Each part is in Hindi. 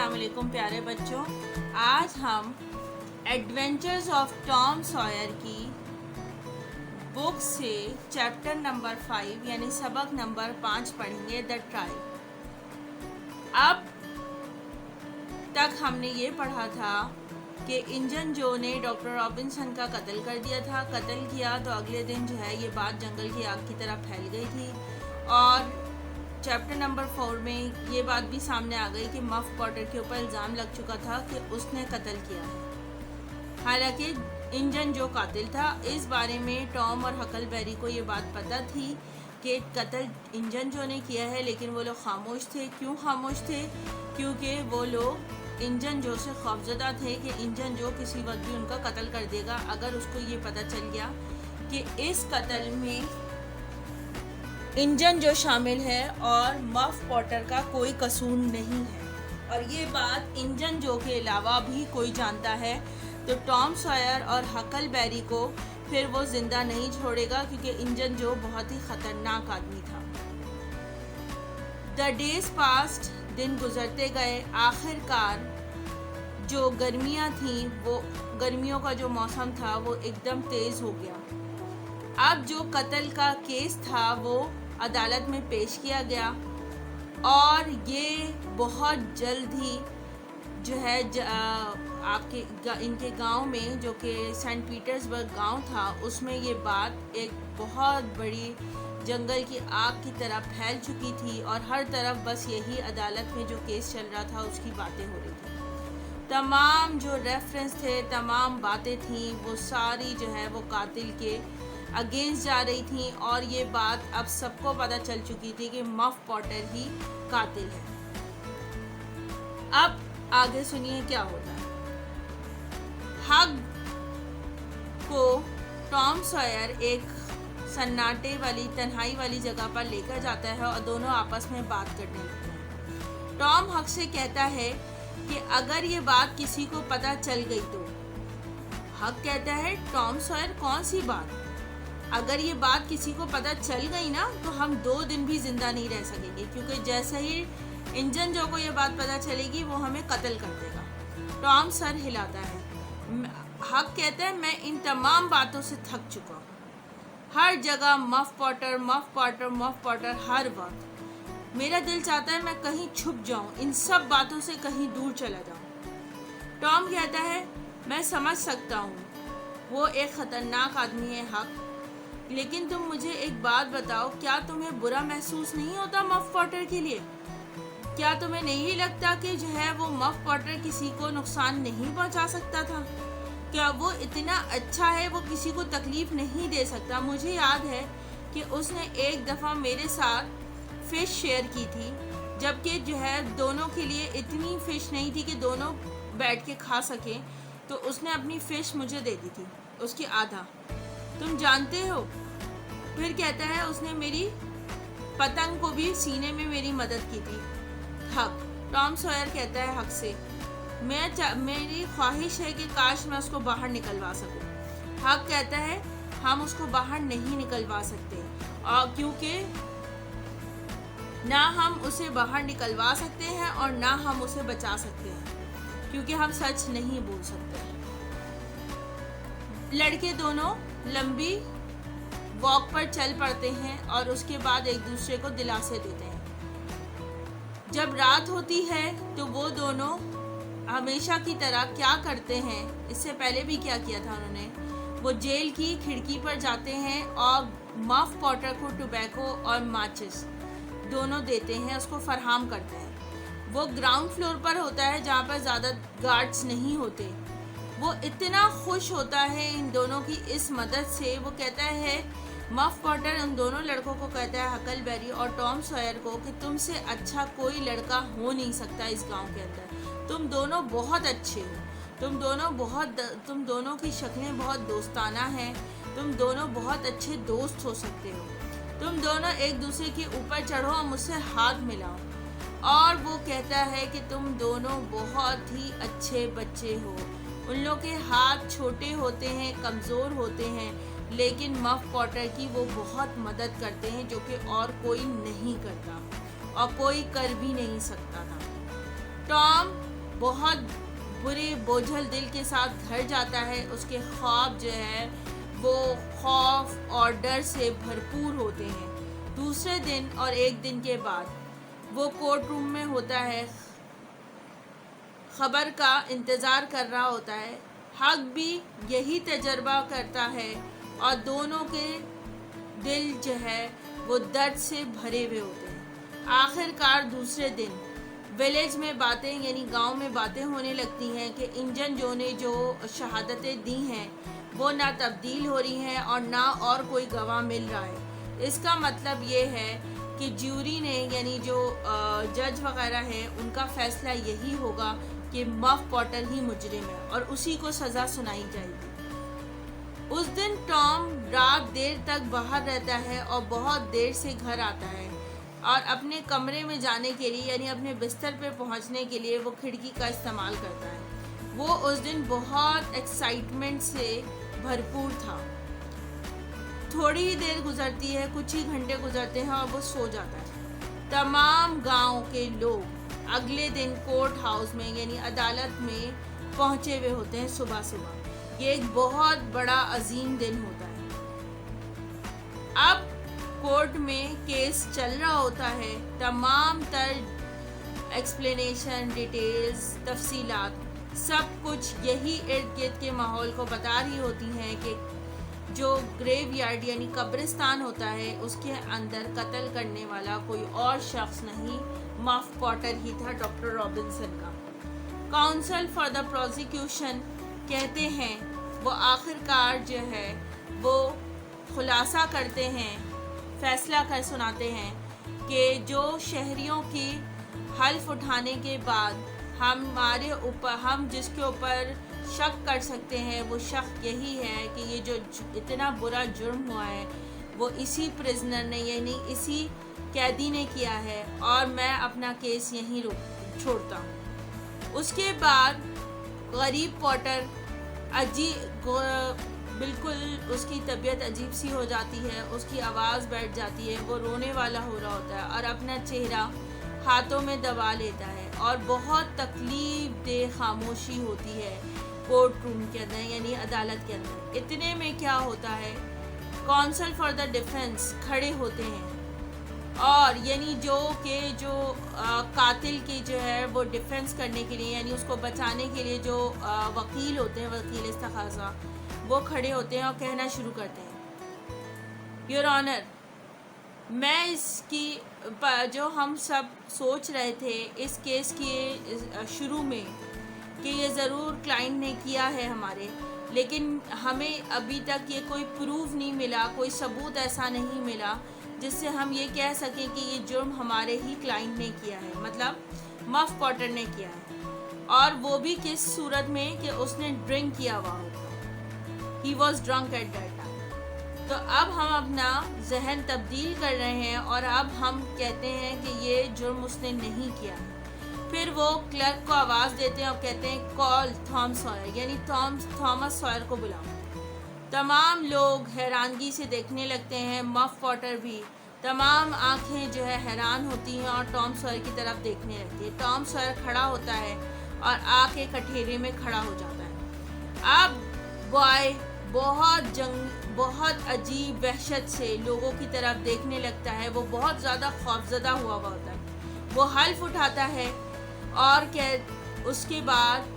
अस्सलाम वालेकुम प्यारे बच्चों। आज हम एडवेंचर्स ऑफ टॉम सॉयर की बुक से चैप्टर नंबर 5 यानी सबक नंबर 5 पढ़ेंगे, द ट्राइब। अब तक हमने ये पढ़ा था कि इंजन जो ने डॉक्टर रॉबिन्सन का कत्ल कर दिया था। कत्ल किया तो अगले दिन जो है ये बात जंगल की आग की तरह फैल गई थी और चैप्टर नंबर 4 में ये बात भी सामने आ गई कि मफ पॉटर के ऊपर इल्ज़ाम लग चुका था कि उसने कत्ल किया है, हालांकि इंजन जो कातिल था। इस बारे में टॉम और हकलबेरी को ये बात पता थी कि कत्ल इंजन जो ने किया है, लेकिन वो लोग खामोश थे। क्यों खामोश थे? क्योंकि वो लोग इंजन जो से खौफजदा थे कि इंजन जो किसी वक्त भी उनका कत्ल कर देगा अगर उसको ये पता चल गया कि इस कत्ल में इंजन जो शामिल है और मफ पॉटर का कोई कसूर नहीं है। और ये बात इंजन जो के अलावा भी कोई जानता है, तो टॉम सॉयर और हकलबेरी को फिर वो ज़िंदा नहीं छोड़ेगा, क्योंकि इंजन जो बहुत ही ख़तरनाक आदमी था। द डेज पास्ट, दिन गुजरते गए। आखिरकार जो गर्मियाँ थीं, वो गर्मियों का जो मौसम था वो एकदम तेज़ हो गया। अब जो कत्ल का केस था वो अदालत में पेश किया गया और ये बहुत जल्द ही जो है इनके गांव में, जो कि सेंट पीटर्सबर्ग गांव था, उसमें ये बात एक बहुत बड़ी जंगल की आग की तरह फैल चुकी थी और हर तरफ बस यही अदालत में जो केस चल रहा था उसकी बातें हो रही थी। तमाम जो रेफरेंस थे, तमाम बातें थीं, वो सारी जो है वो कातिल के अगेंस्ट जा रही थी और ये बात अब सबको पता चल चुकी थी कि मफ पॉटर ही कातिल है। अब आगे सुनिए क्या होता है। हग को टॉम सॉयर एक सन्नाटे वाली तन्हाई वाली जगह पर लेकर जाता है और दोनों आपस में बात करने लगते हैं। टॉम हग से कहता है कि अगर ये बात किसी को पता चल गई तो। हग कहता है, टॉम सॉयर कौन सी बात? अगर ये बात किसी को पता चल गई ना तो हम 2 दिन भी ज़िंदा नहीं रह सकेंगे, क्योंकि जैसे ही इंजन जो को ये बात पता चलेगी वो हमें कत्ल कर देगा। टॉम सर हिलाता है। हक कहता है, मैं इन तमाम बातों से थक चुका हूँ। हर जगह Muff Potter Muff Potter Muff Potter, हर वक्त मेरा दिल चाहता है मैं कहीं छुप जाऊँ, इन सब बातों से कहीं दूर चला जाऊँ। टॉम कहता है, मैं समझ सकता हूँ वो एक ख़तरनाक आदमी है हक, लेकिन तुम मुझे एक बात बताओ, क्या तुम्हें बुरा महसूस नहीं होता मफ पॉटर के लिए? क्या तुम्हें नहीं लगता कि जो है वो मफ पॉटर किसी को नुकसान नहीं पहुंचा सकता था? क्या वो इतना अच्छा है, वो किसी को तकलीफ़ नहीं दे सकता? मुझे याद है कि उसने एक दफ़ा मेरे साथ फ़िश शेयर की थी, जबकि जो है दोनों के लिए इतनी फ़िश नहीं थी कि दोनों बैठ के खा सकें, तो उसने अपनी फ़िश मुझे दे दी थी, उसकी आधा, तुम जानते हो। फिर कहता है, उसने मेरी पतंग को भी सीने में मेरी मदद की थी। हक, टॉम सॉयर कहता है हक से, मेरी ख्वाहिश है कि काश मैं उसको बाहर निकलवा सकूं। हक कहता है, हम उसको बाहर नहीं निकलवा सकते, और क्योंकि ना हम उसे बाहर निकलवा सकते हैं और ना हम उसे बचा सकते हैं, क्योंकि हम सच नहीं बोल सकते। लड़के दोनों लंबी वॉक पर चल पड़ते हैं और उसके बाद एक दूसरे को दिलासे देते हैं। जब रात होती है तो वो दोनों हमेशा की तरह क्या करते हैं, इससे पहले भी क्या किया था उन्होंने, वो जेल की खिड़की पर जाते हैं और मफ पॉटर को टोबैको और माचिस दोनों देते हैं, उसको फराहम करते हैं। वो ग्राउंड फ्लोर पर होता है जहाँ पर ज़्यादा गार्ड्स नहीं होते। वो इतना खुश होता है इन दोनों की इस मदद से। वो कहता है, मफ पॉटर उन दोनों लड़कों को कहता है, हकलबेरी और टॉम सॉयर को, कि तुमसे अच्छा कोई लड़का हो नहीं सकता इस गांव के अंदर। तुम दोनों बहुत अच्छे हो, तुम दोनों की शक्लें बहुत दोस्ताना हैं, तुम दोनों बहुत अच्छे दोस्त हो सकते हो। तुम दोनों एक दूसरे के ऊपर चढ़ो और मुझसे हाथ मिलाओ। और वो कहता है कि तुम दोनों बहुत ही अच्छे बच्चे हो। उन लोग के हाथ छोटे होते हैं, कमज़ोर होते हैं, लेकिन मफ पॉटर की वो बहुत मदद करते हैं, जो कि और कोई नहीं करता और कोई कर भी नहीं सकता था। टॉम बहुत बुरे बोझल दिल के साथ घर जाता है। उसके ख्वाब जो है वो खौफ और डर से भरपूर होते हैं। दूसरे दिन और एक दिन के बाद वो कोर्ट रूम में होता है, खबर का इंतज़ार कर रहा होता है। हक भी यही तजर्बा करता है और दोनों के दिल जो है वो दर्द से भरे हुए होते हैं। आखिरकार दूसरे दिन विलेज में बातें यानी गांव में बातें होने लगती हैं कि इंजन जो ने जो शहादतें दी हैं वो ना तब्दील हो रही हैं और ना और कोई गवाह मिल रहा है। इसका मतलब ये है कि ज्यूरी ने यानी जो जज वगैरह है उनका फैसला यही होगा कि मफ पॉटर ही मुजरिम है और उसी को सज़ा सुनाई जाएगी। उस दिन टॉम रात देर तक बाहर रहता है और बहुत देर से घर आता है और अपने कमरे में जाने के लिए यानी अपने बिस्तर पे पहुंचने के लिए वो खिड़की का इस्तेमाल करता है। वो उस दिन बहुत एक्साइटमेंट से भरपूर था। थोड़ी ही देर गुजरती है, कुछ ही घंटे गुजरते हैं और वो सो जाता है। तमाम गांव के लोग अगले दिन कोर्ट हाउस में यानी अदालत में पहुंचे हुए होते हैं सुबह सुबह। ये एक बहुत बड़ा अजीम दिन होता है। अब कोर्ट में केस चल रहा होता है। तमाम तर एक्सप्लेनेशन, डिटेल्स, तफसीलात सब कुछ यही इर्द गिर्द के माहौल को बता रही होती हैं कि जो ग्रेव यार्ड यानी कब्रिस्तान होता है उसके अंदर कत्ल करने वाला कोई और शख्स नहीं, मफ पॉटर ही था, डॉक्टर रॉबिन्सन का। काउंसिल फॉर द प्रोसिक्यूशन कहते हैं, वो आखिरकार जो है वो खुलासा करते हैं, फैसला कर सुनाते हैं कि जो शहरियों की हल्फ उठाने के बाद हम जिसके ऊपर शक कर सकते हैं वो शक यही है कि ये जो इतना बुरा जुर्म हुआ है वो इसी प्रिजनर ने यानी इसी कैदी ने किया है और मैं अपना केस यहीं छोड़ता हूँ। उसके बाद गरीब पॉटर बिल्कुल उसकी तबीयत अजीब सी हो जाती है, उसकी आवाज़ बैठ जाती है, वो रोने वाला हो रहा होता है और अपना चेहरा हाथों में दबा लेता है और बहुत तकलीफ दे खामोशी होती है कोर्ट रूम के अंदर यानी अदालत के अंदर। इतने में क्या होता है, काउंसिल फॉर द डिफेंस खड़े होते हैं और यानी जो कातिल की जो है वो डिफेंस करने के लिए यानी उसको बचाने के लिए जो वकील होते हैं, वकील इस्तखाज़ा, वो खड़े होते हैं और कहना शुरू करते हैं, योर ऑनर, मैं इसकी जो हम सब सोच रहे थे इस केस के शुरू में कि ये ज़रूर क्लाइंट ने किया है हमारे, लेकिन हमें अभी तक ये कोई प्रूफ नहीं मिला, कोई सबूत ऐसा नहीं मिला जिससे हम ये कह सकें कि ये जुर्म हमारे ही क्लाइंट ने किया है, मतलब मफ पॉटर ने किया है। और वो भी किस सूरत में कि उसने ड्रिंक किया हुआ होता, he was drunk at that time. तो अब हम अपना जहन तब्दील कर रहे हैं और अब हम कहते हैं कि ये जुर्म उसने नहीं किया है। फिर वो क्लर्क को आवाज़ देते हैं और कहते हैं, कॉल थॉमस सॉयर यानी थॉमस सॉयर को बुलाओ। तमाम लोग हैरानगी से देखने लगते हैं, मफ पॉटर भी, तमाम आंखें जो है हैरान होती हैं और टॉम सॉयर की तरफ देखने लगती है। टॉम सॉयर खड़ा होता है और आके कठेरे में खड़ा हो जाता है। अब बॉय बहुत अजीब वहशत से लोगों की तरफ देखने लगता है। वो बहुत ज़्यादा खौफज़दा हुआ होता है। वो हल्फ उठाता है और उसके बाद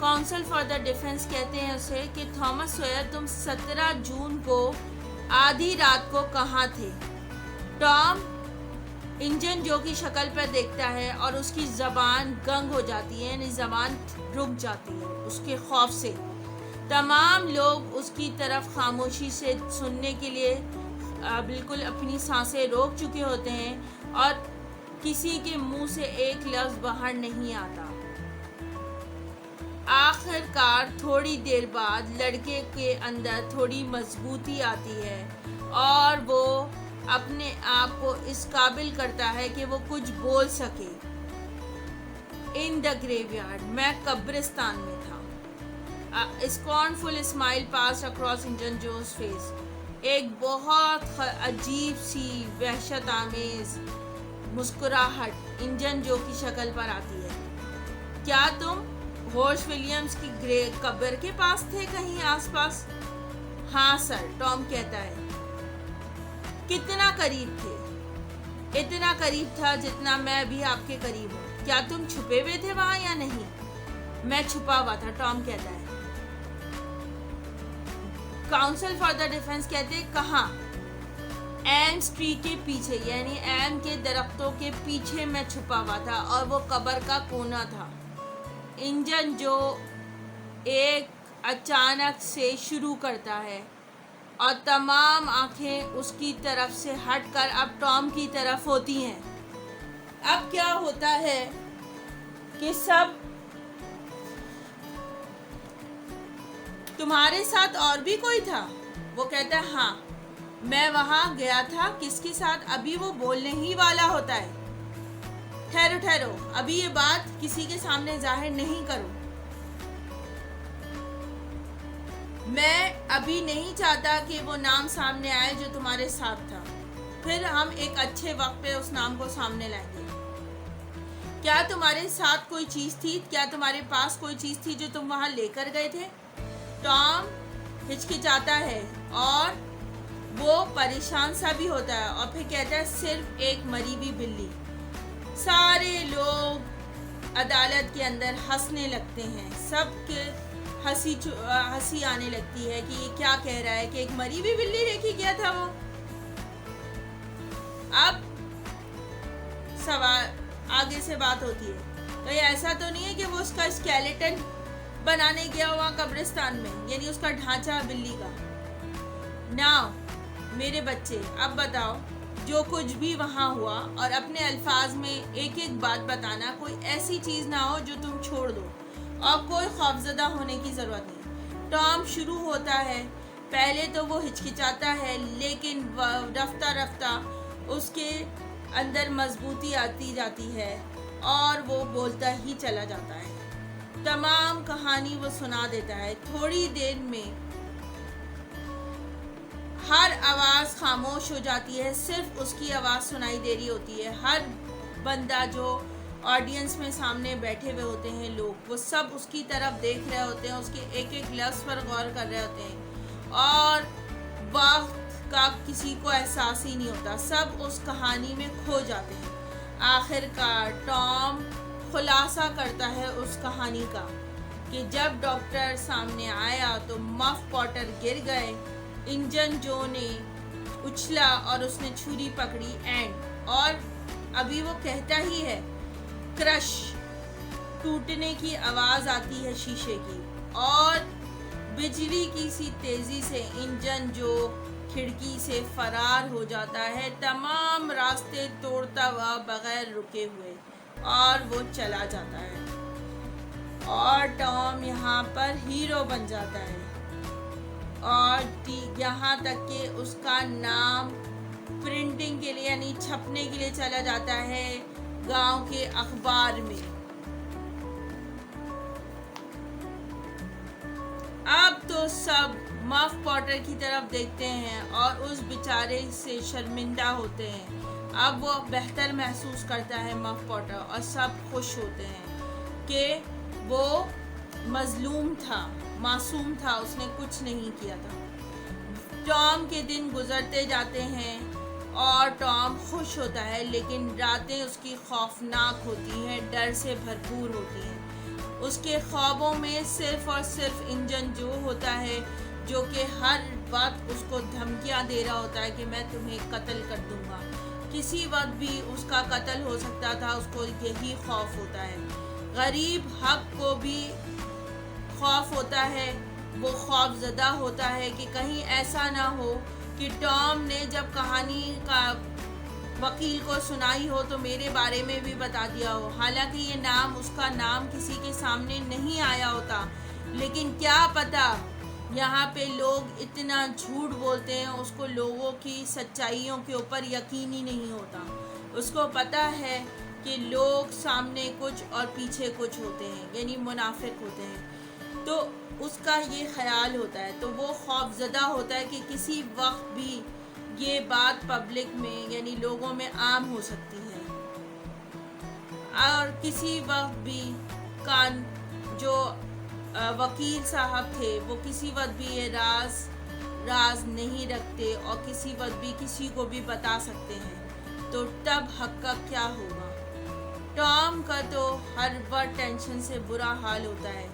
काउंसिल फॉर द डिफेंस कहते हैं उसे कि थॉमस सॉयर, तुम 17 जून को आधी रात को कहाँ थे? टॉम इंजन जो की शक्ल पर देखता है और उसकी ज़बान गंग हो जाती है यानी ज़बान रुक जाती है उसके खौफ से। तमाम लोग उसकी तरफ खामोशी से सुनने के लिए बिल्कुल अपनी सांसें रोक चुके होते हैं और किसी के मुंह से एक लफ्ज़ बाहर नहीं आता। आखिरकार थोड़ी देर बाद लड़के के अंदर थोड़ी मजबूती आती है और वो अपने आप को इस काबिल करता है कि वो कुछ बोल सके। इन द ग्रेवयार्ड, मैं कब्रिस्तान में था। A scornful smile passed across Injun Joe's face. एक बहुत अजीब सी वहशत आमेज मुस्कुराहट इंजन जो की शक्ल पर आती है। क्या तुम होर्स विलियम्स की ग्रे कब्र के पास थे कहीं आसपास? हाँ सर, टॉम कहता है। कितना करीब थे? इतना करीब था जितना मैं अभी आपके करीब हूँ। क्या तुम छुपे हुए थे वहां या नहीं? मैं छुपा हुआ था, टॉम कहता है। काउंसिल फॉर द डिफेंस कहते हैं, कहाँ? एम्स ट्री के पीछे, यानी एम के दरख्तों के पीछे मैं छुपा हुआ था और वो कब्र का कोना था। इंजन जो एक अचानक से शुरू करता है और तमाम आंखें उसकी तरफ से हटकर अब टॉम की तरफ होती हैं। अब क्या होता है कि सब, तुम्हारे साथ और भी कोई था? वो कहता है, हाँ, मैं वहां गया था। किसके साथ? अभी वो बोलने ही वाला होता है। ठहरो ठहरो, अभी ये बात किसी के सामने जाहिर नहीं करो। मैं अभी नहीं चाहता कि वो नाम सामने आए जो तुम्हारे साथ था। फिर हम एक अच्छे वक्त पे उस नाम को सामने लाएंगे। क्या तुम्हारे साथ कोई चीज़ थी? क्या तुम्हारे पास कोई चीज़ थी जो तुम वहाँ लेकर गए थे? टॉम हिचकिचाता है और वो परेशान सा भी होता है और फिर कहता है, सिर्फ एक मरी हुई बिल्ली। सारे लोग अदालत के अंदर हंसने लगते हैं। सबके हंसी आने लगती है कि ये क्या कह रहा है कि एक मरी हुई बिल्ली लेके गया था वो। अब सवाल आगे से बात होती है, तो ये ऐसा तो नहीं है कि वो उसका स्केलेटन बनाने गया हुआ कब्रिस्तान में, यानी उसका ढांचा बिल्ली का। नाउ मेरे बच्चे, अब बताओ जो कुछ भी वहाँ हुआ और अपने अल्फाज में एक एक बात बताना। कोई ऐसी चीज़ ना हो जो तुम छोड़ दो और कोई खौफजदा होने की ज़रूरत नहीं। टॉम शुरू होता है। पहले तो वो हिचकिचाता है, लेकिन रफ्ता रफ्ता उसके अंदर मजबूती आती जाती है और वो बोलता ही चला जाता है। तमाम कहानी वो सुना देता है। थोड़ी देर में हर आवाज़ खामोश हो जाती है, सिर्फ उसकी आवाज़ सुनाई दे रही होती है। हर बंदा जो ऑडियंस में सामने बैठे हुए होते हैं लोग, वो सब उसकी तरफ देख रहे होते हैं, उसके एक एक लफ्ज़ पर गौर कर रहे होते हैं और वक्त का किसी को एहसास ही नहीं होता। सब उस कहानी में खो जाते हैं। आखिरकार टॉम खुलासा करता है उस कहानी का कि जब डॉक्टर सामने आया तो मफ पॉटर गिर गए। इंजन जो ने उछला और उसने छुरी पकड़ी और अभी वो कहता ही है, क्रश, टूटने की आवाज़ आती है शीशे की और बिजली की सी तेज़ी से इंजन जो खिड़की से फरार हो जाता है, तमाम रास्ते तोड़ता हुआ बगैर रुके हुए, और वो चला जाता है। और टॉम यहाँ पर हीरो बन जाता है और यहाँ तक कि उसका नाम प्रिंटिंग के लिए यानी छपने के लिए चला जाता है गांव के अखबार में। अब तो सब मफ पॉटर की तरफ देखते हैं और उस बेचारे से शर्मिंदा होते हैं। अब वो बेहतर महसूस करता है मफ पॉटर, और सब खुश होते हैं कि वो मजलूम था, मासूम था, उसने कुछ नहीं किया था। टॉम के दिन गुजरते जाते हैं और टॉम खुश होता है, लेकिन रातें उसकी खौफनाक होती हैं, डर से भरपूर होती हैं। उसके ख्वाबों में सिर्फ और सिर्फ इंजन जो होता है, जो कि हर वक्त उसको धमकियां दे रहा होता है कि मैं तुम्हें कत्ल कर दूंगा। किसी वक्त भी उसका कत्ल हो सकता था, उसको यही खौफ होता है। गरीब हक को भी खौफ होता है, वो खौफजदा होता है कि कहीं ऐसा ना हो कि टॉम ने जब कहानी का वकील को सुनाई हो तो मेरे बारे में भी बता दिया हो। हालांकि ये नाम, उसका नाम किसी के सामने नहीं आया होता, लेकिन क्या पता यहाँ पे लोग इतना झूठ बोलते हैं, उसको लोगों की सच्चाइयों के ऊपर यकीन ही नहीं होता। उसको पता है कि लोग सामने कुछ और पीछे कुछ होते हैं, यानी मुनाफिक होते हैं, तो उसका ये ख्याल होता है। तो वो खौफजदा होता है कि किसी वक्त भी ये बात पब्लिक में यानी लोगों में आम हो सकती है और किसी वक्त भी कान जो वकील साहब थे वो किसी वक्त भी ये राज नहीं रखते और किसी वक्त भी किसी को भी बता सकते हैं, तो तब हक का क्या होगा। टॉम का तो हर वक्त टेंशन से बुरा हाल होता है।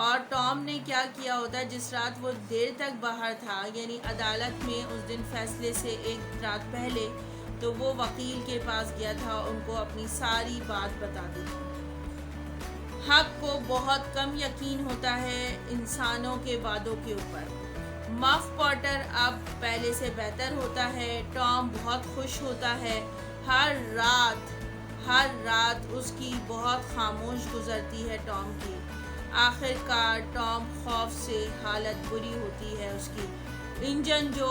और टॉम ने क्या किया होता है, जिस रात वो देर तक बाहर था, यानी अदालत में उस दिन फैसले से एक रात पहले, तो वो वकील के पास गया था, उनको अपनी सारी बात बता दी थी। हक को बहुत कम यकीन होता है इंसानों के वादों के ऊपर। मफ पॉटर अब पहले से बेहतर होता है। टॉम बहुत खुश होता है। हर रात उसकी बहुत खामोश गुजरती है टॉम की। आखिरकार टॉम खौफ से हालत बुरी होती है उसकी। इंजन जो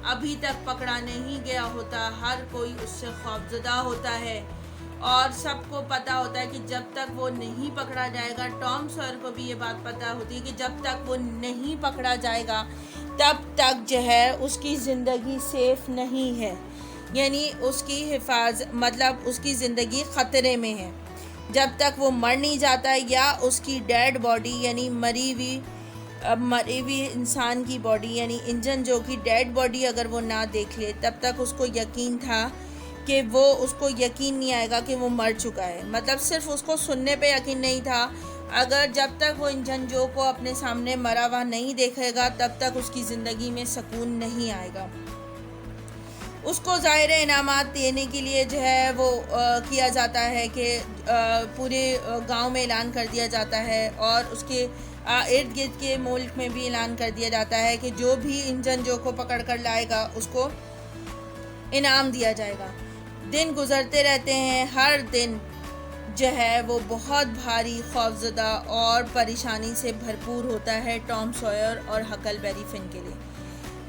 अभी तक पकड़ा नहीं गया होता, हर कोई उससे खौफजदा होता है और सबको पता होता है कि जब तक वो नहीं पकड़ा जाएगा, टॉम सॉयर को भी ये बात पता होती है कि जब तक वो नहीं पकड़ा जाएगा तब तक जो है उसकी ज़िंदगी सेफ नहीं है, यानी उसकी मतलब उसकी ज़िंदगी ख़तरे में है। जब तक वो मर नहीं जाता है या उसकी डेड बॉडी यानी मरी हुई इंसान की बॉडी यानी इंजन जो कि डेड बॉडी अगर वो ना देख ले, तब तक उसको यकीन था कि उसको यकीन नहीं आएगा कि वो मर चुका है। मतलब सिर्फ उसको सुनने पे यकीन नहीं था। अगर जब तक वो इंजन जो को अपने सामने मरा हुआ नहीं देखेगा, तब तक उसकी ज़िंदगी में सुकून नहीं आएगा। उसको ज़ाहिर इनामात देने के लिए जो है वो किया जाता है कि पूरे गांव में ऐलान कर दिया जाता है और उसके इर्द गिर्द के मुल्क में भी ऐलान कर दिया जाता है कि जो भी इंजन जो को पकड़ कर लाएगा उसको इनाम दिया जाएगा। दिन गुजरते रहते हैं। हर दिन जो है वो बहुत भारी, खौफजदा और परेशानी से भरपूर होता है टॉम सॉयर और हकलबेरी फिन के लिए।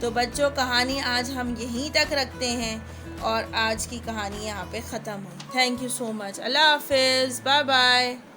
तो बच्चों, कहानी आज हम यहीं तक रखते हैं और आज की कहानी यहाँ पे ख़त्म हुई। Thank you so much. अल्लाह हाफिज़। Bye bye.